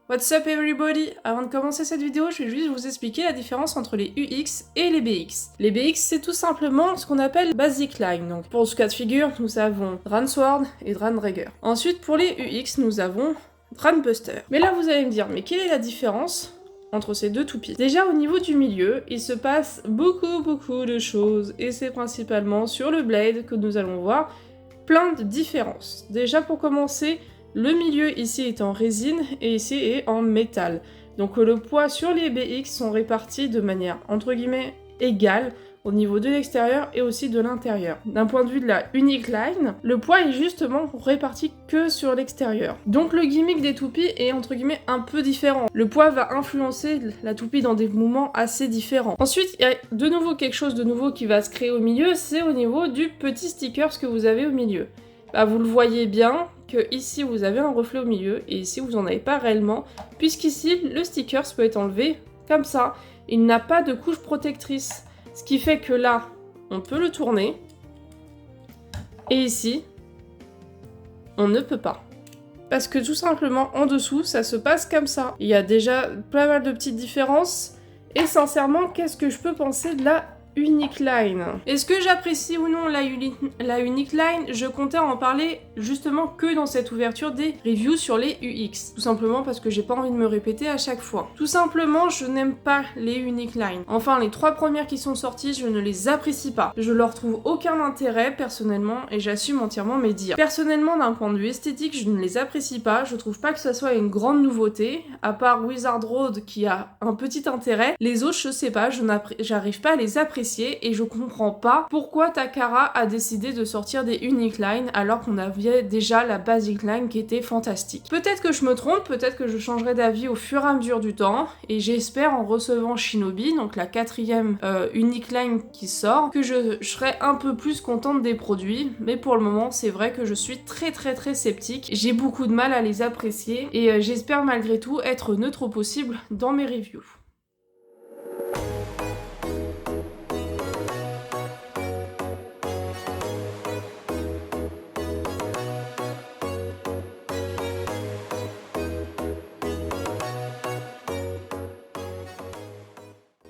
What's up everybody? Avant de commencer cette vidéo, je vais juste vous expliquer la différence entre les UX et les BX. Les BX, c'est tout simplement ce qu'on appelle Basic Line. Donc pour ce cas de figure, nous avons Dransword et Drandrager. Ensuite, pour les UX, nous avons Dranbuster. Mais là, vous allez me dire, mais quelle est la différence entre ces deux toupies? Déjà, au niveau du milieu, il se passe beaucoup de choses, et c'est principalement sur le blade que nous allons voir plein de différences. Déjà, pour commencer, le milieu ici est en résine et ici est en métal. Donc le poids sur les BX sont répartis de manière entre guillemets égale au niveau de l'extérieur et aussi de l'intérieur. D'un point de vue de la Unique Line, le poids est justement réparti que sur l'extérieur. Donc le gimmick des toupies est entre guillemets un peu différent. Le poids va influencer la toupie dans des mouvements assez différents. Ensuite, il y a de nouveau quelque chose de nouveau qui va se créer au milieu, c'est au niveau du petit sticker que vous avez au milieu. Bah, vous le voyez bien que ici vous avez un reflet au milieu et ici vous n'en avez pas réellement, puisqu'ici le sticker peut être enlevé comme ça. Il n'a pas de couche protectrice, ce qui fait que là on peut le tourner et ici on ne peut pas. Parce que tout simplement en dessous ça se passe comme ça. Il y a déjà pas mal de petites différences et sincèrement qu'est-ce que je peux penser de la Unique Line? Est-ce que j'apprécie ou non la Unique Line? Je comptais en parler justement que dans cette ouverture des reviews sur les UX. Tout simplement parce que j'ai pas envie de me répéter à chaque fois. Tout simplement, je n'aime pas les Unique Line. Enfin, les 3 premières qui sont sorties, je ne les apprécie pas. Je leur trouve aucun intérêt personnellement et j'assume entièrement mes dires. Personnellement, d'un point de vue esthétique, je ne les apprécie pas. Je trouve pas que ça soit une grande nouveauté. À part Wizard Road qui a un petit intérêt, les autres, je sais pas, j'arrive pas à les apprécier. Et je comprends pas pourquoi Takara a décidé de sortir des Unique Line alors qu'on avait déjà la Basic Line qui était fantastique. Peut-être que je me trompe, peut-être que je changerai d'avis au fur et à mesure du temps et j'espère en recevant Shinobi, donc la 4e Unique Line qui sort, que je serai un peu plus contente des produits, mais pour le moment c'est vrai que je suis très sceptique, j'ai beaucoup de mal à les apprécier et j'espère malgré tout être neutre au possible dans mes reviews.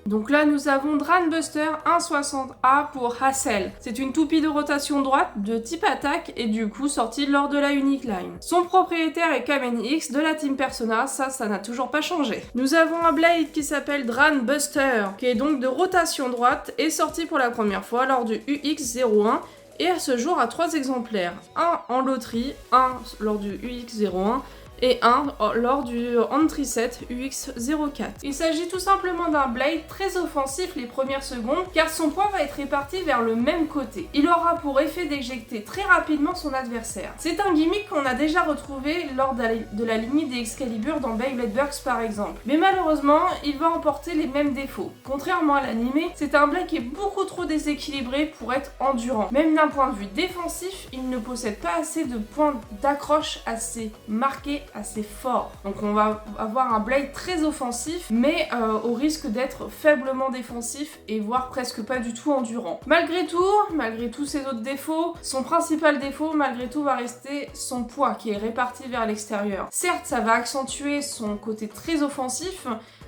Donc là, nous avons Dranbuster 160A pour Hassel. C'est une toupie de rotation droite de type attaque et du coup sortie lors de la Unique Line. Son propriétaire est Kamen X de la Team Persona, ça n'a toujours pas changé. Nous avons un blade qui s'appelle Dranbuster, qui est donc de rotation droite et sorti pour la première fois lors du UX01 et à ce jour à 3 exemplaires. Un en loterie, un lors du UX01 et un lors du Entry Set UX04. Il s'agit tout simplement d'un blade très offensif les premières secondes car son poids va être réparti vers le même côté. Il aura pour effet d'éjecter très rapidement son adversaire. C'est un gimmick qu'on a déjà retrouvé lors de la lignée des Excalibur dans Beyblade Burst par exemple. Mais malheureusement, il va emporter les mêmes défauts. Contrairement à l'animé, c'est un blade qui est beaucoup trop déséquilibré pour être endurant. Même d'un point de vue défensif, il ne possède pas assez de points d'accroche assez marqués, assez fort. Donc on va avoir un blade très offensif mais au risque d'être faiblement défensif et voire presque pas du tout endurant. Malgré tous ses autres défauts, son principal défaut malgré tout va rester son poids qui est réparti vers l'extérieur. Certes, ça va accentuer son côté très offensif,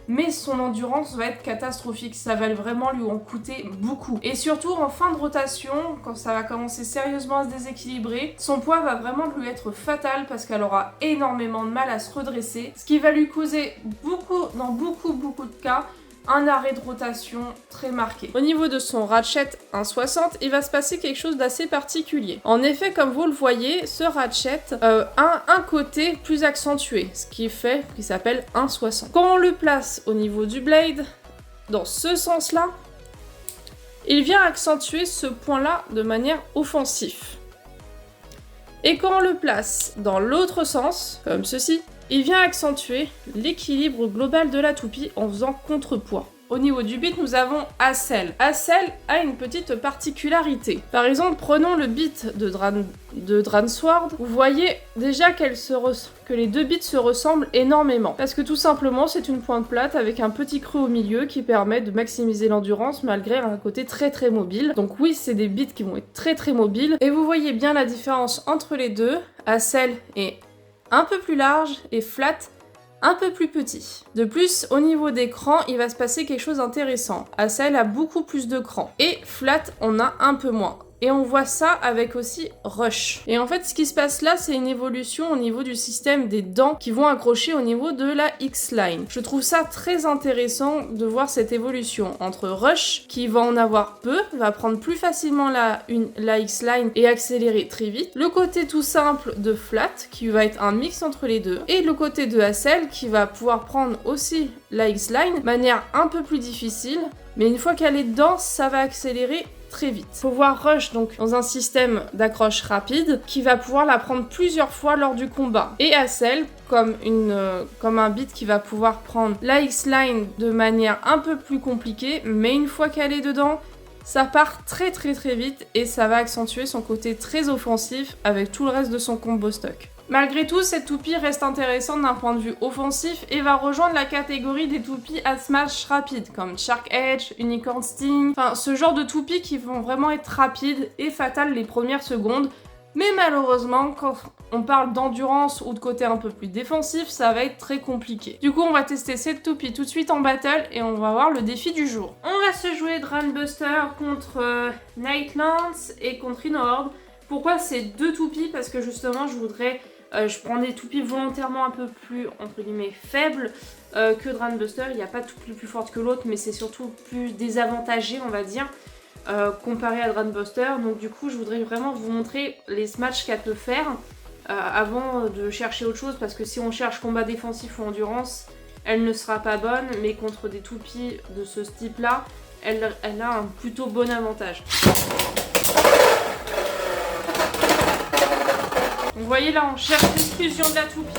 mais son endurance va être catastrophique, ça va vraiment lui en coûter beaucoup. Et surtout en fin de rotation, quand ça va commencer sérieusement à se déséquilibrer, son poids va vraiment lui être fatal parce qu'elle aura énormément de mal à se redresser, ce qui va lui causer dans beaucoup de cas, un arrêt de rotation très marqué. Au niveau de son ratchet 160, il va se passer quelque chose d'assez particulier. En effet, comme vous le voyez, ce ratchet a un côté plus accentué, ce qui s'appelle 160. Quand on le place au niveau du blade, dans ce sens-là, il vient accentuer ce point-là de manière offensive. Et quand on le place dans l'autre sens, comme ceci, il vient accentuer l'équilibre global de la toupie en faisant contrepoids. Au niveau du beat, nous avons Hassel. Hassel a une petite particularité. Par exemple, prenons le beat de Dransword. Vous voyez déjà que les deux beats se ressemblent énormément. Parce que tout simplement, c'est une pointe plate avec un petit creux au milieu qui permet de maximiser l'endurance malgré un côté très mobile. Donc oui, c'est des beats qui vont être très mobiles. Et vous voyez bien la différence entre les deux. Hassel est un peu plus large et flat un peu plus petit. De plus, au niveau des crans, il va se passer quelque chose d'intéressant. Hassel a beaucoup plus de crans et Flat en a un peu moins. Et on voit ça avec aussi Rush. Et en fait, ce qui se passe là, c'est une évolution au niveau du système des dents qui vont accrocher au niveau de la X-Line. Je trouve ça très intéressant de voir cette évolution entre Rush, qui va en avoir peu, va prendre plus facilement la X-Line et accélérer très vite. Le côté tout simple de Flat, qui va être un mix entre les deux. Et le côté de Hassel, qui va pouvoir prendre aussi la X-Line de manière un peu plus difficile. Mais une fois qu'elle est dedans, ça va accélérer très vite. Faut voir Rush donc dans un système d'accroche rapide qui va pouvoir la prendre plusieurs fois lors du combat. Et Hassel comme un beat qui va pouvoir prendre la X-Line de manière un peu plus compliquée, mais une fois qu'elle est dedans, ça part très vite et ça va accentuer son côté très offensif avec tout le reste de son combo stock. Malgré tout, cette toupie reste intéressante d'un point de vue offensif et va rejoindre la catégorie des toupies à smash rapides, comme Shark Edge, Unicorn Sting, enfin ce genre de toupies qui vont vraiment être rapides et fatales les premières secondes. Mais malheureusement, quand on parle d'endurance ou de côté un peu plus défensif, ça va être très compliqué. Du coup, on va tester cette toupie tout de suite en battle et on va voir le défi du jour. On va se jouer Dranbuster contre Nightlands et contre Inord. Pourquoi ces deux toupies? Parce que justement, je prends des toupies volontairement un peu plus, entre guillemets, faibles que Dranbuster. Il n'y a pas de toupie plus forte que l'autre, mais c'est surtout plus désavantagé, on va dire, comparé à Dranbuster. Donc du coup, je voudrais vraiment vous montrer les smash qu'elle peut faire avant de chercher autre chose, parce que si on cherche combat défensif ou endurance, elle ne sera pas bonne, mais contre des toupies de ce type-là, elle a un plutôt bon avantage. Vous voyez là, on cherche l'exclusion de la toupie.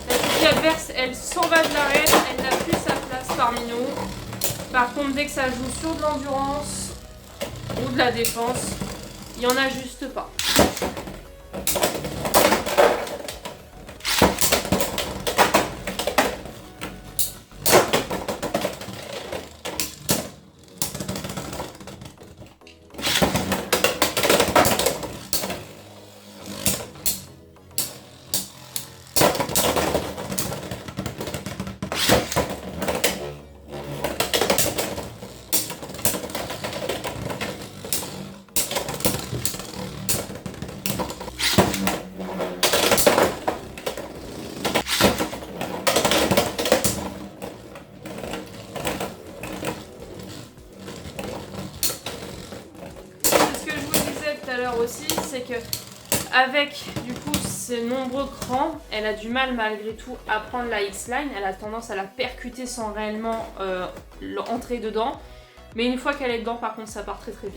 La toupie adverse, elle s'en va de l'arène, elle n'a plus sa place parmi nous. Par contre, dès que ça joue sur de l'endurance ou de la défense, il n'y en a juste pas. Aussi, c'est que avec du coup ces nombreux crans, elle a du mal malgré tout à prendre la X-Line, elle a tendance à la percuter sans réellement entrer dedans, mais une fois qu'elle est dedans par contre ça part très vite.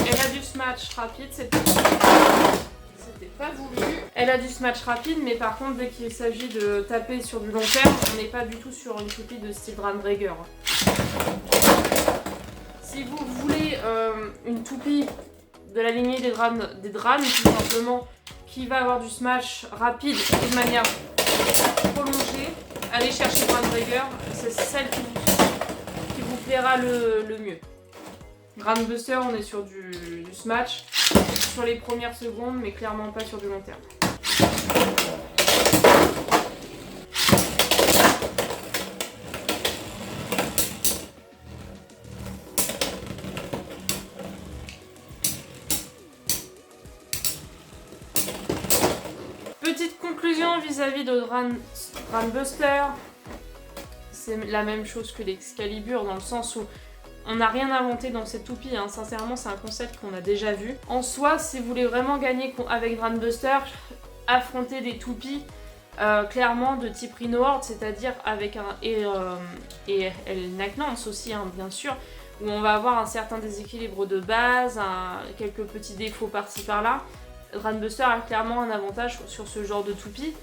Elle a du smash rapide, c'était pas voulu. Elle a du smash rapide, mais par contre, dès qu'il s'agit de taper sur du long terme, on n'est pas du tout sur une toupie de style Drandrager. Si vous voulez une toupie de la lignée des Dran, tout simplement, qui va avoir du smash rapide et de manière prolongée, allez chercher Drandrager, c'est celle qui vous plaira le mieux. Dranbuster, on est sur du smash sur les premières secondes, mais clairement pas sur du long terme. Petite conclusion vis-à-vis de Dranbuster, c'est la même chose que l'Excalibur dans le sens où on n'a rien inventé dans cette toupie, hein. Sincèrement c'est un concept qu'on a déjà vu. En soi, si vous voulez vraiment gagner avec Dranbuster, affronter des toupies clairement de type Rhinohorde, c'est-à-dire avec un et Nightlands aussi, hein, bien sûr, où on va avoir un certain déséquilibre de base, quelques petits défauts par-ci par-là. Dranbuster a clairement un avantage sur ce genre de toupie.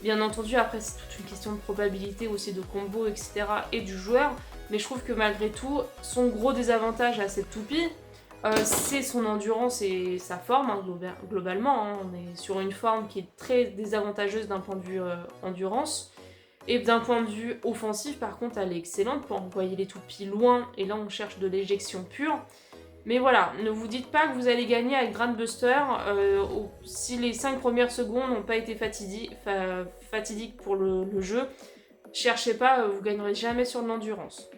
Bien entendu, après c'est toute une question de probabilité aussi, de combo, etc. et du joueur. Mais je trouve que malgré tout, son gros désavantage à cette toupie, c'est son endurance et sa forme, hein, globalement. Hein. On est sur une forme qui est très désavantageuse d'un point de vue endurance. Et d'un point de vue offensif, par contre, elle est excellente pour envoyer les toupies loin, et là on cherche de l'éjection pure. Mais voilà, ne vous dites pas que vous allez gagner avec Grandbuster si les 5 premières secondes n'ont pas été fatidiques pour le jeu. Cherchez pas, vous gagnerez jamais sur de l'endurance.